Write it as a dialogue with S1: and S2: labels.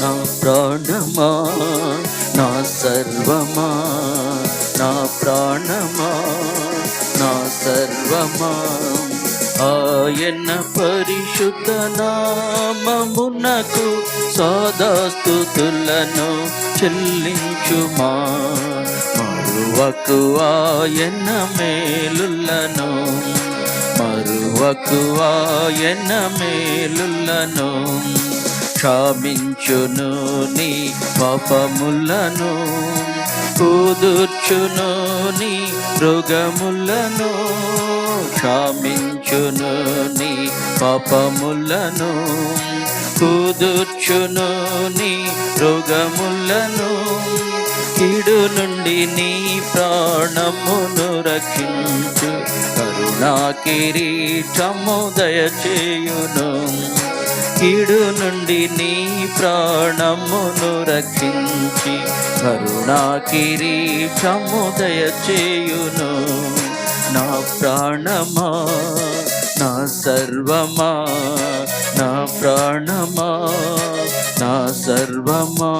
S1: నా ప్రాణమా, నా సర్వమా, నా ప్రాణమా, నా సర్వమా, ఆయన పరిశుద్ధ నామమునకు సదాస్తుతులను చెల్లించుమా. మరువకు ఆయన మేలులను, మరువకు ఆయన మేలులను. క్షమించును నీ పాపములను, కుదుర్చును నీ మృగములను. క్షమించును నీ పాపములను, కుదుర్చును నీ మృగములను. కీడు నుండి నీ ప్రాణమును రక్షించు, కరుణా కిరీటము దయచేయును. కీడు నుండి నీ ప్రాణమును రక్షించి, కరుణా కిరీటము దయచేయును. నా ప్రాణమా, నా సర్వమా, నా ప్రాణమా, నా సర్వమా.